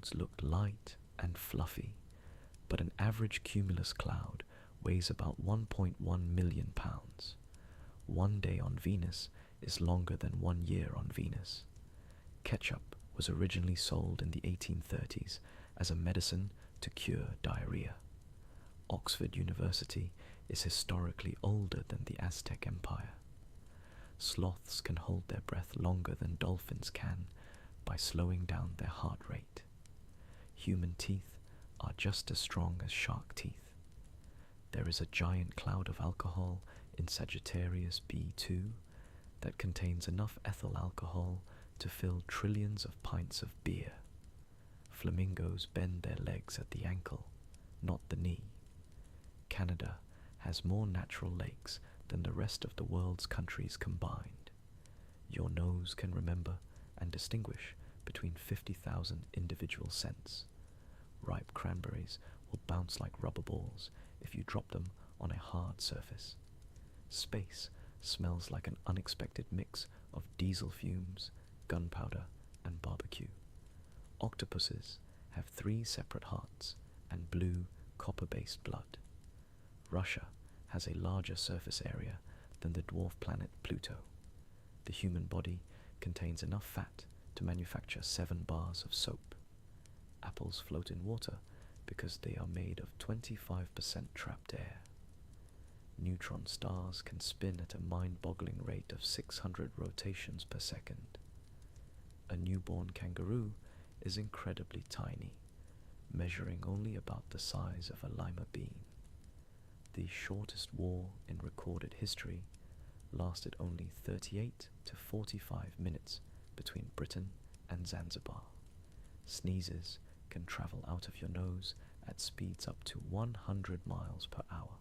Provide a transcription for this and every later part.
clouds look light and fluffy, but an average cumulus cloud weighs about 1.1 million pounds. One day on Venus is longer than 1 year on Venus. Ketchup was originally sold in the 1830s as a medicine to cure diarrhea. Oxford University is historically older than the Aztec Empire. Sloths can hold their breath longer than dolphins can by slowing down their heart rate. Human teeth are just as strong as shark teeth. There is a giant cloud of alcohol in Sagittarius B2 that contains enough ethyl alcohol to fill trillions of pints of beer. Flamingos bend their legs at the ankle, not the knee. Canada has more natural lakes than the rest of the world's countries combined. Your nose can remember and distinguish between 50,000 individual scents. Ripe cranberries will bounce like rubber balls if you drop them on a hard surface. Space smells like an unexpected mix of diesel fumes, gunpowder, and barbecue. Octopuses have 3 separate hearts and blue, copper-based blood. Russia has a larger surface area than the dwarf planet Pluto. The human body contains enough fat to manufacture 7 bars of soap. Apples float in water because they are made of 25% trapped air. Neutron stars can spin at a mind-boggling rate of 600 rotations per second. A newborn kangaroo is incredibly tiny, measuring only about the size of a lima bean. The shortest war in recorded history lasted only 38 to 45 minutes between Britain and Zanzibar. Sneezes can travel out of your nose at speeds up to 100 miles per hour.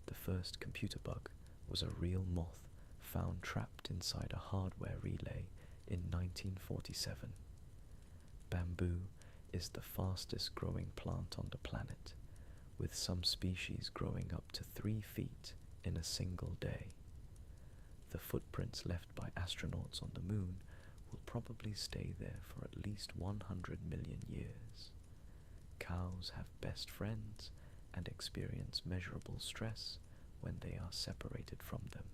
The first computer bug was a real moth found trapped inside a hardware relay in 1947. Bamboo is the fastest growing plant on the planet, with some species growing up to 3 feet in a single day. The footprints left by astronauts on the moon will probably stay there for at least 100 million years. Cows have best friends and experience measurable stress when they are separated from them.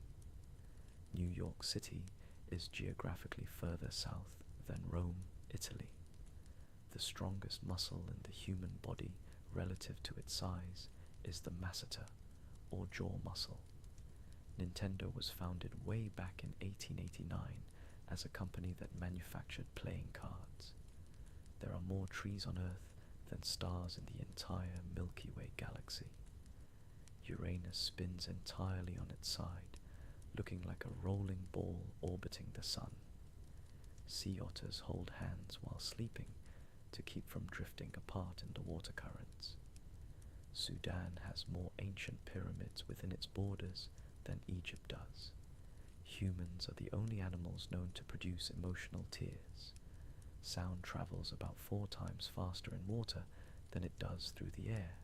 New York City is geographically further south than Rome, Italy. The strongest muscle in the human body relative to its size is the masseter, or jaw muscle. Nintendo was founded way back in 1889 as a company that manufactured playing cards. There are more trees on Earth than stars in the entire Milky Way galaxy. Uranus spins entirely on its side, looking like a rolling ball orbiting the sun. Sea otters hold hands while sleeping to keep from drifting apart in the water currents. Sudan has more ancient pyramids within its borders than Egypt does. Humans are the only animals known to produce emotional tears. Sound travels about 4 times faster in water than it does through the air.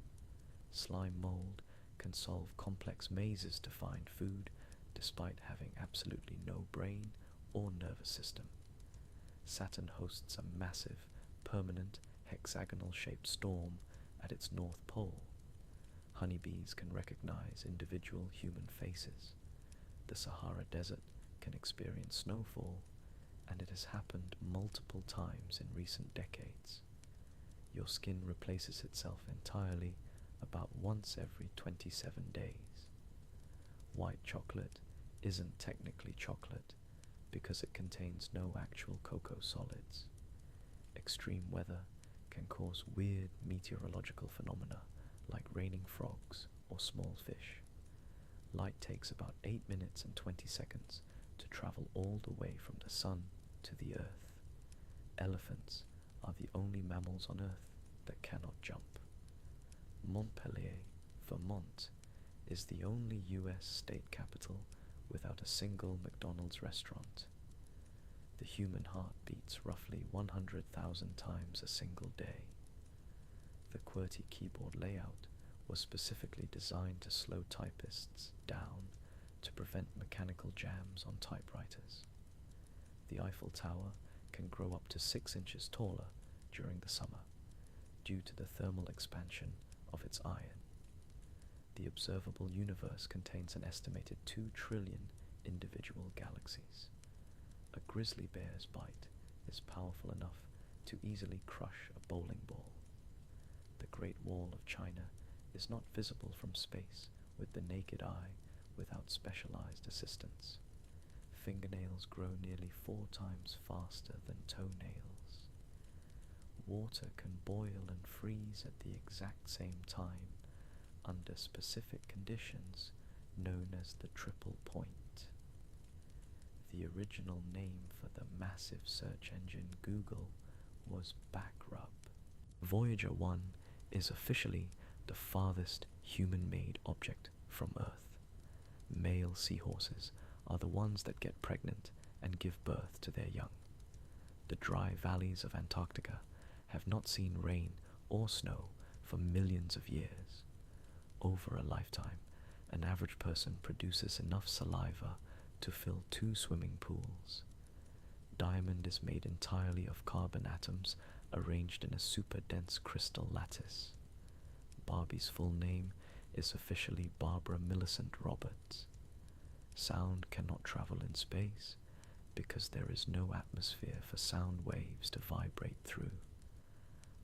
Slime mold can solve complex mazes to find food despite having absolutely no brain or nervous system. Saturn hosts a massive, permanent, hexagonal-shaped storm at its north pole. Honeybees can recognize individual human faces. The Sahara Desert can experience snowfall, and it has happened multiple times in recent decades. Your skin replaces itself entirely about once every 27 days. White chocolate isn't technically chocolate because it contains no actual cocoa solids. Extreme weather can cause weird meteorological phenomena like raining frogs or small fish. Light takes about 8 minutes and 20 seconds to travel all the way from the sun to the earth. Elephants are the only mammals on earth that cannot jump. Montpellier, Vermont, is the only US state capital without a single McDonald's restaurant. The human heart beats roughly 100,000 times a single day. The QWERTY keyboard layout was specifically designed to slow typists down to prevent mechanical jams on typewriters. The Eiffel Tower can grow up to 6 inches taller during the summer due to the thermal expansion of its iron. The observable universe contains an estimated 2 trillion individual galaxies. A grizzly bear's bite is powerful enough to easily crush a bowling ball. The Great Wall of China is not visible from space with the naked eye without specialized assistance. Fingernails grow nearly 4 times faster than toenails. Water can boil and freeze at the exact same time under specific conditions known as the triple point. The original name for the massive search engine Google was Backrub. Voyager 1 is officially the farthest human-made object from Earth. Male seahorses are the ones that get pregnant and give birth to their young. The dry valleys of Antarctica have not seen rain or snow for millions of years. Over a lifetime, an average person produces enough saliva to fill 2 swimming pools. Diamond is made entirely of carbon atoms arranged in a super-dense crystal lattice. Barbie's full name is officially Barbara Millicent Roberts. Sound cannot travel in space because there is no atmosphere for sound waves to vibrate through.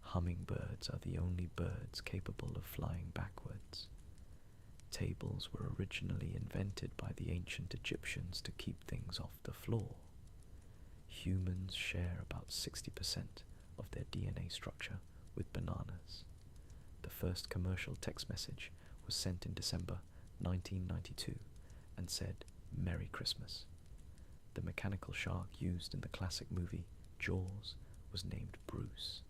Hummingbirds are the only birds capable of flying backwards. Tables were originally invented by the ancient Egyptians to keep things off the floor. Humans share about 60% of their DNA structure with bananas. The first commercial text message was sent in December 1992 and said, "Merry Christmas." The mechanical shark used in the classic movie Jaws was named Bruce.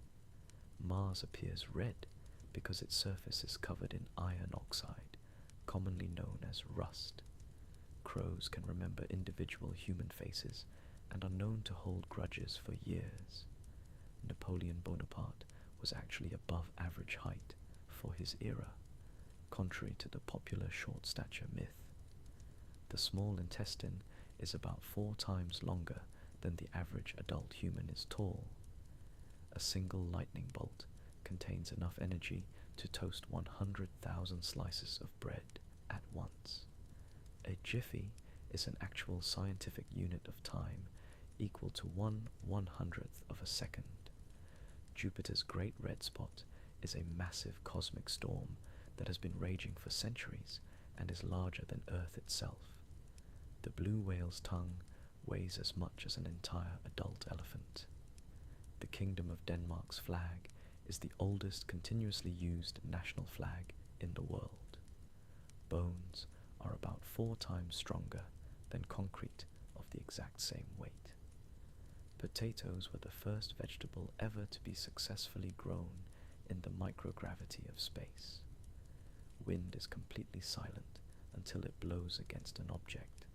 Mars appears red because its surface is covered in iron oxide, commonly known as rust. Crows can remember individual human faces and are known to hold grudges for years. Napoleon Bonaparte was actually above average height for his era, contrary to the popular short stature myth. The small intestine is about 4 times longer than the average adult human is tall. A single lightning bolt contains enough energy to toast 100,000 slices of bread at once. A jiffy is an actual scientific unit of time equal to 1/100th of a second. Jupiter's Great Red Spot is a massive cosmic storm that has been raging for centuries and is larger than Earth itself. The blue whale's tongue weighs as much as an entire adult elephant. The Kingdom of Denmark's flag is the oldest continuously used national flag in the world. Bones are about 4 times stronger than concrete of the exact same weight. Potatoes were the first vegetable ever to be successfully grown in the microgravity of space. Wind is completely silent until it blows against an object.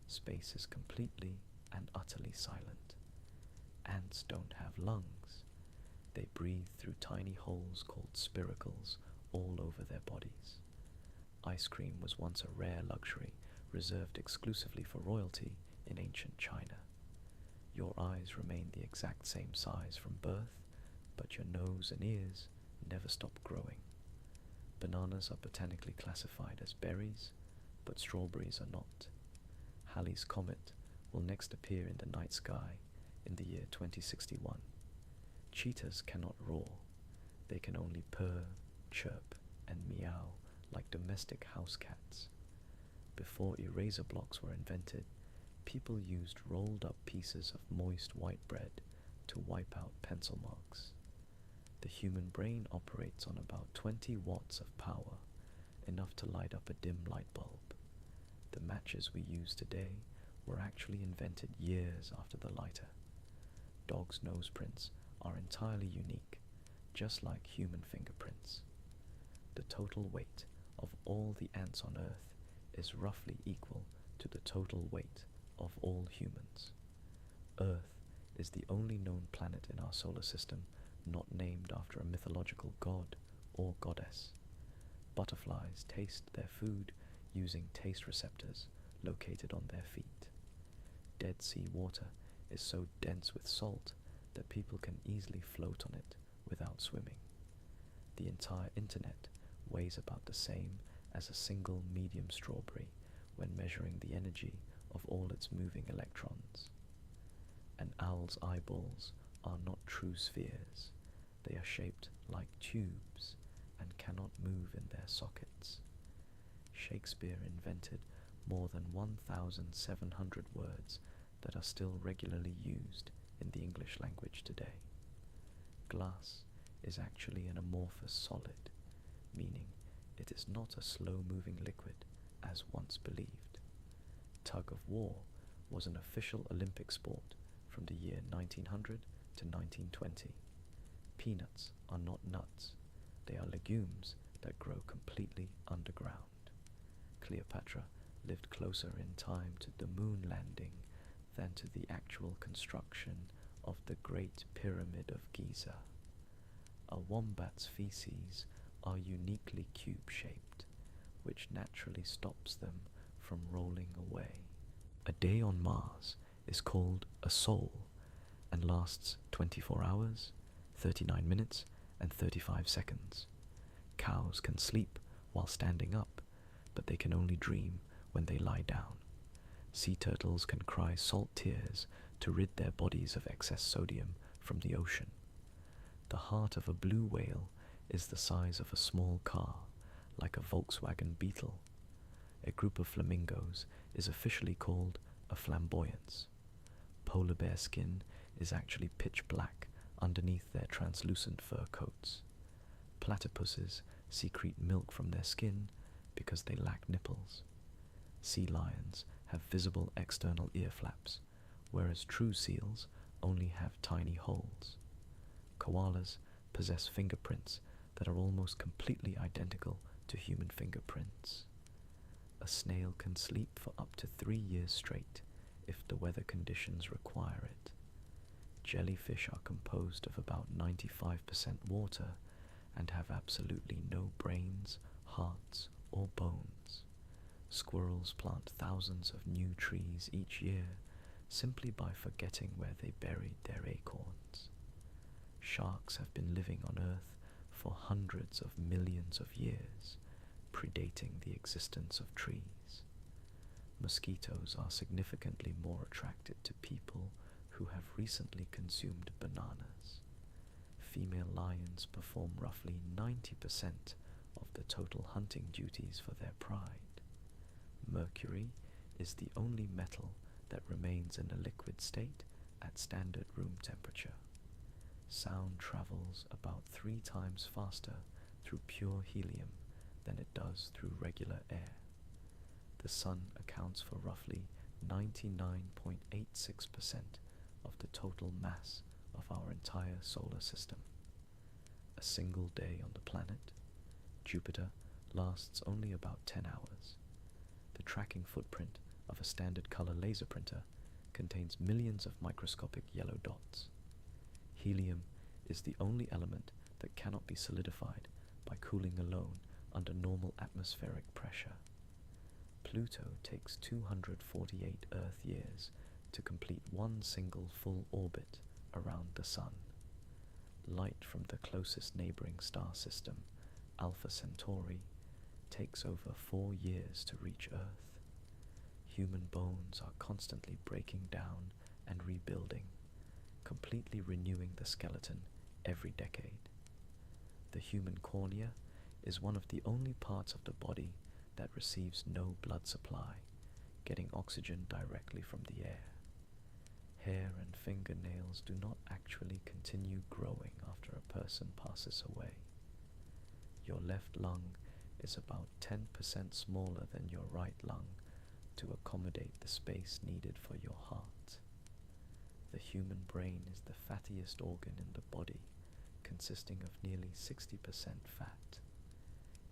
Space is completely and utterly silent. Ants don't have lungs. They breathe through tiny holes called spiracles all over their bodies. Ice cream was once a rare luxury reserved exclusively for royalty in ancient China. Your eyes remain the exact same size from birth, but your nose and ears never stop growing. Bananas are botanically classified as berries, but strawberries are not. Halley's Comet will next appear in the night sky in the year 2061. Cheetahs cannot roar. They can only purr, chirp, and meow like domestic house cats. Before eraser blocks were invented, people used rolled up pieces of moist white bread to wipe out pencil marks. The human brain operates on about 20 watts of power, enough to light up a dim light bulb. The matches we use today were actually invented years after the lighter. Dogs' nose prints are entirely unique, just like human fingerprints. The total weight of all the ants on Earth is roughly equal to the total weight of all humans. Earth is the only known planet in our solar system not named after a mythological god or goddess. Butterflies taste their food using taste receptors located on their feet. Dead sea water is so dense with salt that people can easily float on it without swimming. The entire internet weighs about the same as a single medium strawberry when measuring the energy of all its moving electrons. An owl's eyeballs are not true spheres. They are shaped like tubes and cannot move in their sockets. Shakespeare invented more than 1,700 words that are still regularly used in the English language today. Glass is actually an amorphous solid, meaning it is not a slow-moving liquid as once believed. Tug of war was an official Olympic sport from the year 1900 to 1920. Peanuts are not nuts. They are legumes that grow completely underground. Cleopatra lived closer in time to the moon landing than to the actual construction of the Great Pyramid of Giza. A wombat's feces are uniquely cube-shaped, which naturally stops them from rolling away. A day on Mars is called a sol and lasts 24 hours, 39 minutes, and 35 seconds. Cows can sleep while standing up, but they can only dream when they lie down. Sea turtles can cry salt tears to rid their bodies of excess sodium from the ocean. The heart of a blue whale is the size of a small car, like a Volkswagen Beetle. A group of flamingos is officially called a flamboyance. Polar bear skin is actually pitch black underneath their translucent fur coats. Platypuses secrete milk from their skin because they lack nipples. Sea lions have visible external ear flaps, whereas true seals only have tiny holes. Koalas possess fingerprints that are almost completely identical to human fingerprints. A snail can sleep for up to 3 years straight if the weather conditions require it. Jellyfish are composed of about 95% water and have absolutely no brains, hearts, or bones. Squirrels plant thousands of new trees each year simply by forgetting where they buried their acorns. Sharks have been living on Earth for hundreds of millions of years, predating the existence of trees. Mosquitoes are significantly more attracted to people who have recently consumed bananas. Female lions perform roughly 90% of the total hunting duties for their pride. Mercury is the only metal that remains in a liquid state at standard room temperature. Sound travels about 3 times faster through pure helium than it does through regular air. The sun accounts for roughly 99.86% of the total mass of our entire solar system. A single day on the planet, Jupiter, lasts only about 10 hours. The tracking footprint of a standard color laser printer contains millions of microscopic yellow dots. Helium is the only element that cannot be solidified by cooling alone under normal atmospheric pressure. Pluto takes 248 Earth years to complete one single full orbit around the Sun. Light from the closest neighboring star system, Alpha Centauri, takes over 4 years to reach Earth. Human bones are constantly breaking down and rebuilding, completely renewing the skeleton every decade. The human cornea is one of the only parts of the body that receives no blood supply, getting oxygen directly from the air. Hair and fingernails do not actually continue growing after a person passes away. Your left lung is about 10% smaller than your right lung to accommodate the space needed for your heart. The human brain is the fattiest organ in the body, consisting of nearly 60% fat.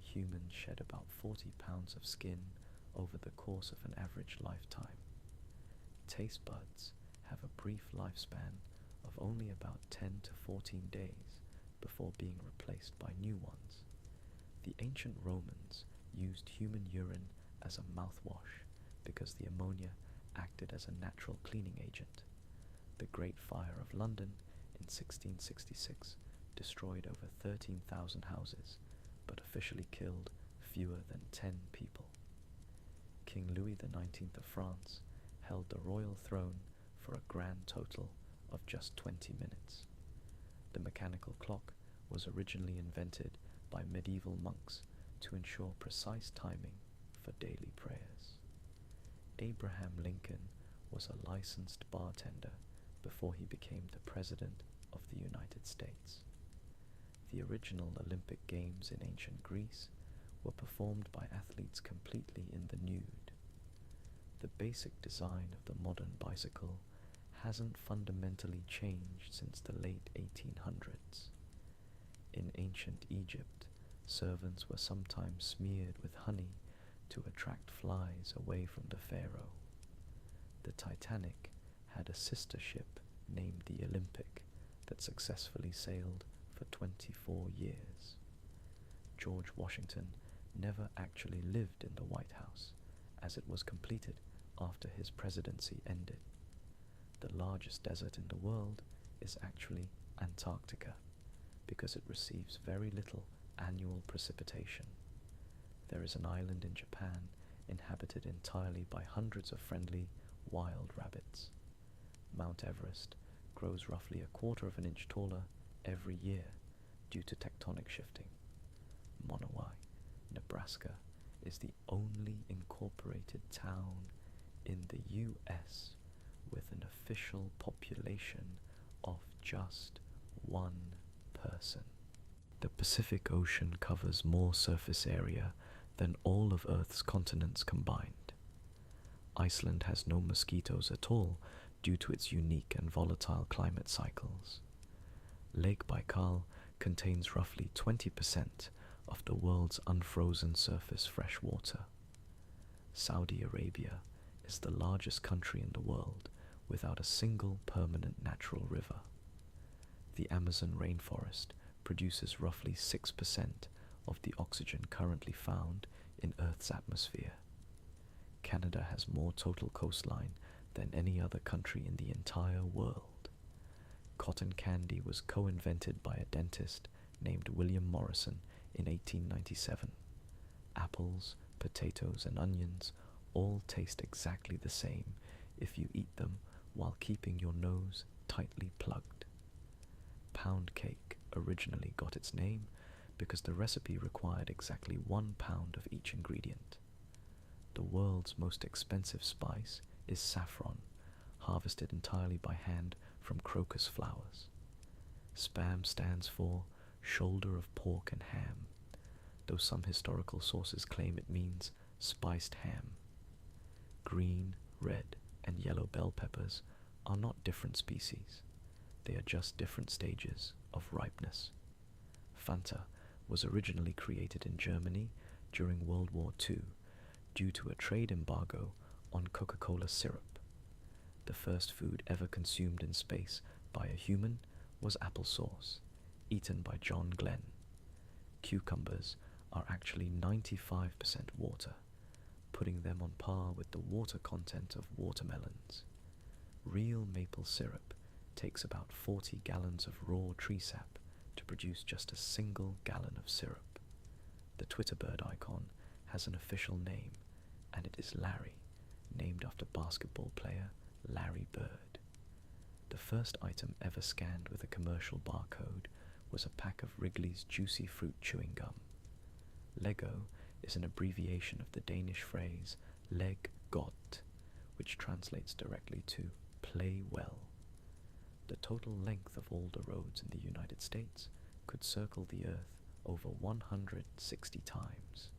Humans shed about 40 pounds of skin over the course of an average lifetime. Taste buds have a brief lifespan of only about 10 to 14 days before being replaced by new ones. The ancient Romans used human urine as a mouthwash because the ammonia acted as a natural cleaning agent. The Great Fire of London in 1666 destroyed over 13,000 houses, but officially killed fewer than 10 people. King Louis XIX of France held the royal throne for a grand total of just 20 minutes. The mechanical clock was originally invented by medieval monks to ensure precise timing for daily prayers. Abraham Lincoln was a licensed bartender before he became the President of the United States. The original Olympic Games in ancient Greece were performed by athletes completely in the nude. The basic design of the modern bicycle hasn't fundamentally changed since the late 1800s. In ancient Egypt, servants were sometimes smeared with honey to attract flies away from the pharaoh. The Titanic had a sister ship named the Olympic that successfully sailed for 24 years. George Washington never actually lived in the White House, as it was completed after his presidency ended. The largest desert in the world is actually Antarctica, because it receives very little annual precipitation. There is an island in Japan inhabited entirely by hundreds of friendly wild rabbits. Mount Everest grows roughly a quarter of an inch taller every year due to tectonic shifting. Monowai, Nebraska, is the only incorporated town in the U.S. with an official population of just 1 person. The Pacific Ocean covers more surface area than all of Earth's continents combined. Iceland has no mosquitoes at all due to its unique and volatile climate cycles. Lake Baikal contains roughly 20% of the world's unfrozen surface fresh water. Saudi Arabia is the largest country in the world without a single permanent natural river. The Amazon rainforest produces roughly 6% of the oxygen currently found in Earth's atmosphere. Canada has more total coastline than any other country in the entire world. Cotton candy was co-invented by a dentist named William Morrison in 1897. Apples, potatoes, and onions all taste exactly the same if you eat them while keeping your nose tightly plugged. Pound cake originally got its name because the recipe required exactly 1 pound of each ingredient. The world's most expensive spice is saffron, harvested entirely by hand from crocus flowers. Spam stands for shoulder of pork and ham, though some historical sources claim it means spiced ham. Green, red, and yellow bell peppers are not different species. They are just different stages of ripeness. Fanta was originally created in Germany during World War II due to a trade embargo on Coca-Cola syrup. The first food ever consumed in space by a human was applesauce, eaten by John Glenn. Cucumbers are actually 95% water, putting them on par with the water content of watermelons. Real maple syrup takes about 40 gallons of raw tree sap to produce just a single gallon of syrup. The Twitter bird icon has an official name, and it is Larry, named after basketball player Larry Bird. The first item ever scanned with a commercial barcode was a pack of Wrigley's Juicy Fruit chewing gum. Lego is an abbreviation of the Danish phrase leg godt, which translates directly to play well. The total length of all the roads in the United States could circle the Earth over 160 times.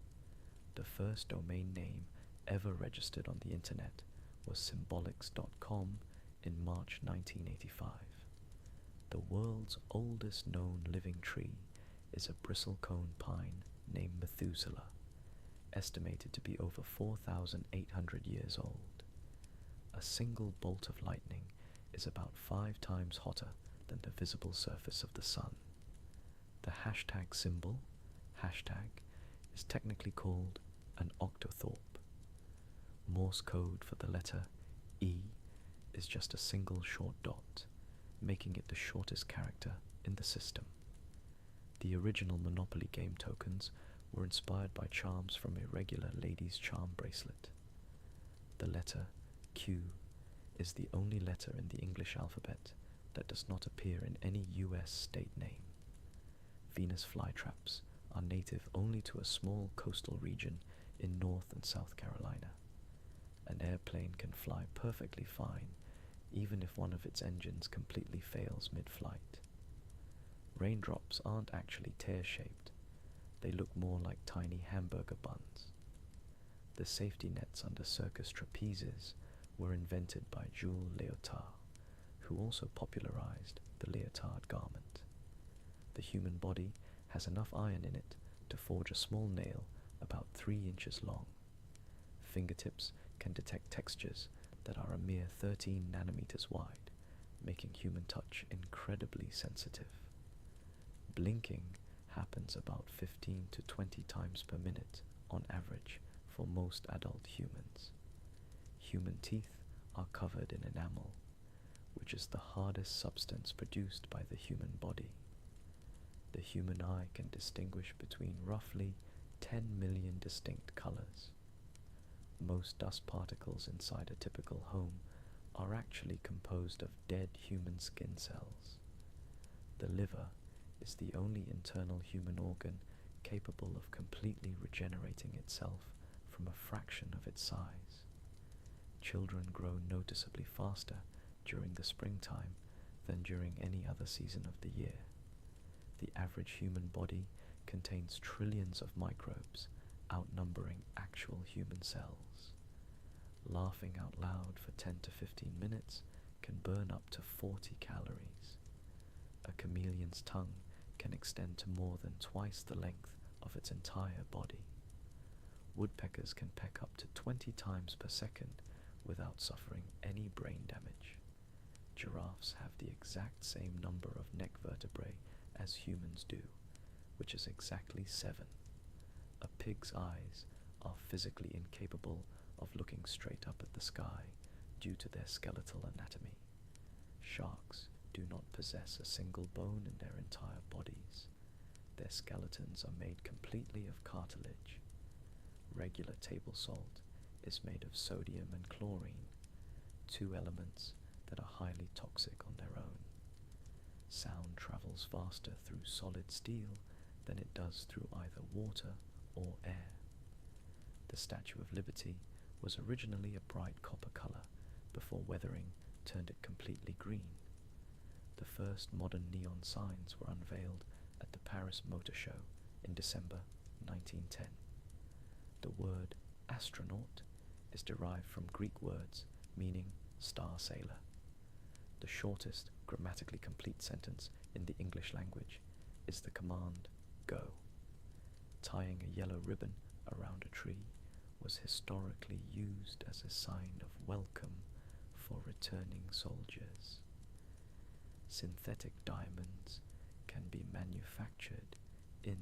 The first domain name ever registered on the internet was symbolics.com in March 1985. The world's oldest known living tree is a bristlecone pine named Methuselah, estimated to be over 4,800 years old. A single bolt of lightning is about 5 times hotter than the visible surface of the sun. The hashtag symbol, hashtag, is technically called an octothorpe. Morse code for the letter E is just a single short dot, making it the shortest character in the system. The original Monopoly game tokens were inspired by charms from a regular lady's charm bracelet. The letter Q is the only letter in the English alphabet that does not appear in any US state name. Venus flytraps are native only to a small coastal region in North and South Carolina. An airplane can fly perfectly fine even if one of its engines completely fails mid-flight. Raindrops aren't actually tear-shaped. They look more like tiny hamburger buns. The safety nets under circus trapezes were invented by Jules Léotard, who also popularized the leotard garment. The human body has enough iron in it to forge a small nail about 3 inches long. Fingertips can detect textures that are a mere 13 nanometers wide, making human touch incredibly sensitive. Blinking happens about 15 to 20 times per minute on average for most adult humans. Human teeth are covered in enamel, which is the hardest substance produced by the human body. The human eye can distinguish between roughly 10 million distinct colors. Most dust particles inside a typical home are actually composed of dead human skin cells. The liver is the only internal human organ capable of completely regenerating itself from a fraction of its size. Children grow noticeably faster during the springtime than during any other season of the year. The average human body contains trillions of microbes, outnumbering actual human cells. Laughing out loud for 10 to 15 minutes can burn up to 40 calories. A chameleon's tongue can extend to more than twice the length of its entire body. Woodpeckers can peck up to 20 times per second without suffering any brain damage. Giraffes have the exact same number of neck vertebrae as humans do, which is exactly 7. A pig's eyes are physically incapable of looking straight up at the sky due to their skeletal anatomy. Sharks do not possess a single bone in their entire bodies. Their skeletons are made completely of cartilage. Regular table salt is made of sodium and chlorine, 2 elements that are highly toxic on their own. Sound travels faster through solid steel than it does through either water or air. The Statue of Liberty was originally a bright copper color before weathering turned it completely green. The first modern neon signs were unveiled at the Paris Motor Show in December 1910. The word astronaut is derived from Greek words meaning star sailor. The shortest grammatically complete sentence in the English language is the command go. Tying a yellow ribbon around a tree was historically used as a sign of welcome for returning soldiers. Synthetic diamonds can be manufactured in